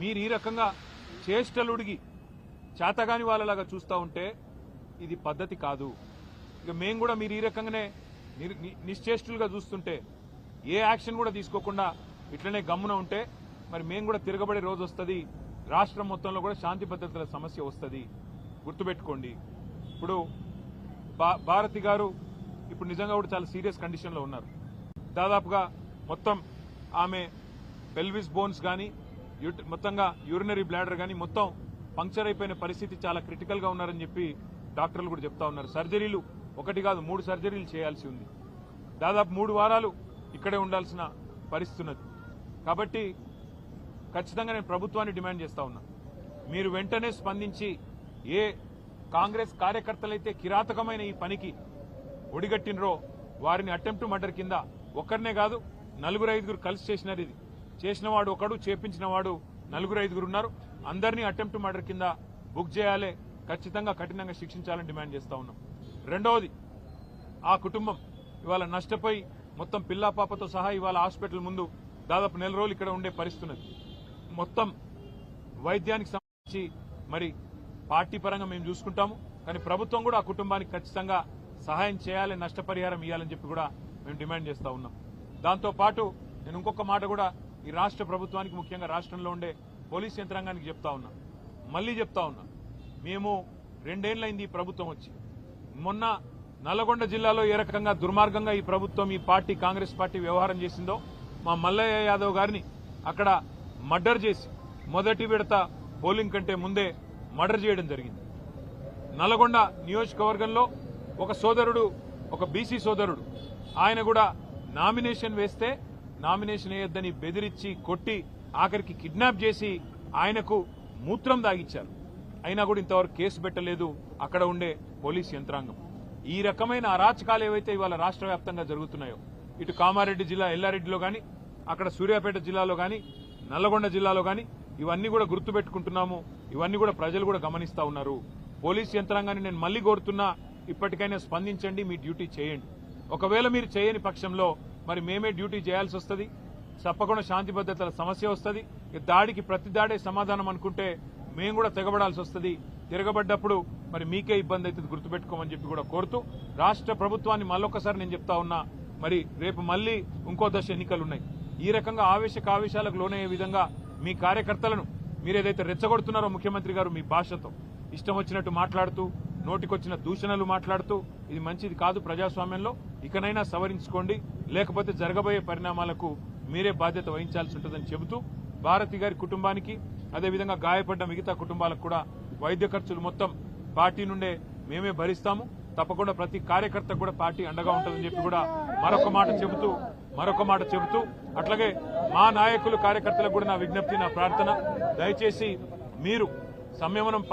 మీరు ఈ రకంగా చేష్టలుడిగి చేతగాని వాళ్ళలాగా చూస్తూ ఉంటే ఇది పద్ధతి కాదు. ఇక మేము కూడా మీరు ఈ రకంగానే నిశ్చేష్టులుగా చూస్తుంటే ఏ యాక్షన్ కూడా తీసుకోకుండా ఇట్లనే గమ్మున ఉంటే మరి మేము కూడా తిరగబడే రోజు వస్తుంది. రాష్ట్రం మొత్తంలో కూడా శాంతి భద్రతల సమస్య వస్తుంది. గుర్తుపెట్టుకోండి. ఇప్పుడు భారతి గారు ఇప్పుడు నిజంగా కూడా చాలా సీరియస్ కండిషన్లో ఉన్నారు. దాదాపుగా మొత్తం ఆమె పెల్విస్ బోన్స్ కానీ మొత్తంగా యూరినరీ బ్లాడర్ కానీ మొత్తం పంక్చర్ అయిపోయిన పరిస్థితి, చాలా క్రిటికల్గా ఉన్నారని చెప్పి డాక్టర్లు కూడా చెప్తా ఉన్నారు. సర్జరీలు ఒకటి కాదు 3 సర్జరీలు చేయాల్సి ఉంది. దాదాపు 3 వారాలు ఇక్కడే ఉండాల్సిన పరిస్థితి ఉన్నది. కాబట్టి ఖచ్చితంగా నేను ప్రభుత్వాన్ని డిమాండ్ చేస్తా ఉన్నా, మీరు వెంటనే స్పందించి ఏ కాంగ్రెస్ కార్యకర్తలైతే కిరాతకమైన ఈ పనికి ఒడిగట్టినరో వారిని అటెంప్ట్ మర్డర్ కింద ఒక్కరినే కాదు 4-5 కలిసి చేసినారు. ఇది చేసిన వాడు ఒకడు, చేపించిన వాడు 4-5 ఉన్నారు. అందరినీ అటెంప్ట్ మర్డర్ కింద బుక్ చేయాలి, ఖచ్చితంగా కఠినంగా శిక్షించాలని డిమాండ్ చేస్తా ఉన్నాం. రెండవది, ఆ కుటుంబం ఇవాళ నష్టపోయి మొత్తం పిల్లా పాపతో సహా ఇవాళ హాస్పిటల్ ముందు దాదాపు 4 రోజులు ఇక్కడ ఉండే పరిస్థితి ఉన్నది. మొత్తం వైద్యానికి సంబంధించి మరి పార్టీ పరంగా మేము చూసుకుంటాము, కానీ ప్రభుత్వం కూడా ఆ కుటుంబానికి ఖచ్చితంగా సహాయం చేయాలి, నష్టపరిహారం ఇవ్వాలని చెప్పి కూడా మేము డిమాండ్ చేస్తా ఉన్నాం. దాంతోపాటు నేను ఇంకొక మాట కూడా ఈ రాష్ట్ర ప్రభుత్వానికి, ముఖ్యంగా రాష్ట్రంలో ఉండే పోలీస్ యంత్రాంగానికి చెప్తా ఉన్నా, మళ్లీ చెప్తా ఉన్నా, మేము 2 ఏళ్లైంది ఈ ప్రభుత్వం వచ్చి. మొన్న నల్లగొండ జిల్లాలో ఏ రకంగా దుర్మార్గంగా ఈ ప్రభుత్వం, ఈ పార్టీ కాంగ్రెస్ పార్టీ వ్యవహారం చేసిందో, మా మల్లయ్య యాదవ్ గారిని అక్కడ మర్డర్ చేసి మొదటి విడత పోలింగ్ కంటే ముందే మర్డర్ చేయడం జరిగింది. నల్లగొండ నియోజకవర్గంలో ఒక సోదరుడు, ఒక బీసీ సోదరుడు, ఆయన కూడా నామినేషన్ వేస్తే నామినేషన్ వేయొద్దని బెదిరించి కొట్టి ఆఖరికి కిడ్నాప్ చేసి ఆయనకు మూత్రం దాగిచ్చారు. అయినా కూడా ఇంతవరకు కేసు పెట్టలేదు అక్కడ ఉండే పోలీస్ యంత్రాంగం. ఈ రకమైన అరాచకాలు ఏవైతే ఇవాళ రాష్ట్ర వ్యాప్తంగా జరుగుతున్నాయో, ఇటు కామారెడ్డి జిల్లా ఎల్లారెడ్డిలో కానీ, అక్కడ సూర్యాపేట జిల్లాలో కానీ, నల్లగొండ జిల్లాలో కానీ, ఇవన్నీ కూడా గుర్తుపెట్టుకుంటున్నాము. ఇవన్నీ కూడా ప్రజలు కూడా గమనిస్తా ఉన్నారు. పోలీస్ యంత్రాంగాన్ని నేను మళ్లీ కోరుతున్నా, ఇప్పటికైనా స్పందించండి, మీ డ్యూటీ చేయండి. ఒకవేళ మీరు చేయని పక్షంలో మరి మేమే డ్యూటీ చేయాల్సి వస్తుంది. తప్పకుండా శాంతి భద్రతల సమస్య వస్తుంది. దాడికి ప్రతి దాడే సమాధానం అనుకుంటే మేము కూడా తెగబడాల్సి వస్తుంది. తిరగబడ్డప్పుడు మరి మీకే ఇబ్బంది అవుతుంది, గుర్తుపెట్టుకోమని చెప్పి కూడా కోరుతూ, రాష్ట్ర ప్రభుత్వాన్ని మళ్ళొకసారి నేను చెప్తా ఉన్నా, మరి రేపు మళ్లీ ఇంకో దశ ఎన్నికలున్నాయి. ఈ రకంగా ఆవేశాలకు లోనయ్యే విధంగా మీ కార్యకర్తలను మీరేదైతే రెచ్చగొడుతున్నారో ముఖ్యమంత్రి గారు మీ భాషతో ఇష్టం వచ్చినట్టు మాట్లాడుతూ, నోటికొచ్చిన దూషణలు మాట్లాడుతూ, ఇది మంచిది కాదు ప్రజాస్వామ్యంలో. ఇకనైనా సవరించుకోండి, లేకపోతే జరగబోయే పరిణామాలకు మీరే బాధ్యత వహించాల్సి ఉంటుందని చెబుతూ, భారతి గారి కుటుంబానికి, అదేవిధంగా గాయపడ్డ మిగతా కుటుంబాలకు కూడా వైద్య ఖర్చులు మొత్తం పార్టీ నుండే మేమే భరిస్తాము. తప్పకుండా ప్రతి కార్యకర్తకు కూడా పార్టీ అండగా ఉంటుందని చెప్పి కూడా మరొక మాట చెబుతూ అట్లాగే మా నాయకులు కార్యకర్తలకు కూడా నా విజ్ఞప్తి, నా ప్రార్థన, దయచేసి మీరు సంయమనం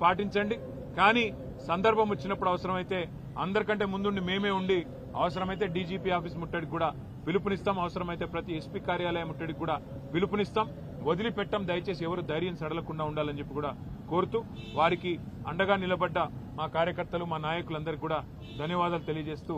పాటించండి. కానీ సందర్భం వచ్చినప్పుడు అవసరమైతే అందరికంటే ముందుండి మేమే ఉండి అవసరమైతే డీజీపీ ఆఫీస్ ముట్టడికి కూడా పిలుపునిస్తాం. అవసరమైతే ప్రతి ఎస్పీ కార్యాలయం ముట్టడికి కూడా పిలుపునిస్తాం. వదిలిపెట్టం. దయచేసి ఎవరు ధైర్యం సడలకుండా ఉండాలని చెప్పి కూడా కోరుతూ, వారికి అండగా నిలబడ్డ మా కార్యకర్తలు, మా నాయకులందరికీ కూడా ధన్యవాదాలు తెలియజేస్తూ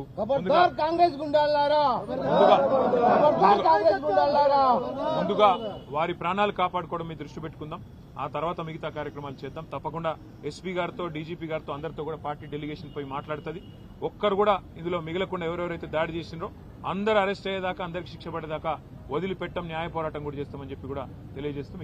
ముందుగా వారి ప్రాణాలు కాపాడుకోవడం మీద దృష్టి పెట్టుకుందాం. ఆ తర్వాత మిగతా కార్యక్రమాలు చేద్దాం. తప్పకుండా ఎస్పీ గారితో, డీజీపీ గారితో అందరితో కూడా పార్టీ డెలిగేషన్ పోయి మాట్లాడుతుంది. ఒక్కరు కూడా ఇందులో మిగలకుండా ఎవరెవరైతే దాడి చేసినారో అందరూ అరెస్ట్ అయ్యేదాకా, అందరికి శిక్ష పడేదాకా వదిలిపెట్టం, న్యాయ పోరాటం కూడా చేస్తామని చెప్పి కూడా తెలియజేస్తూ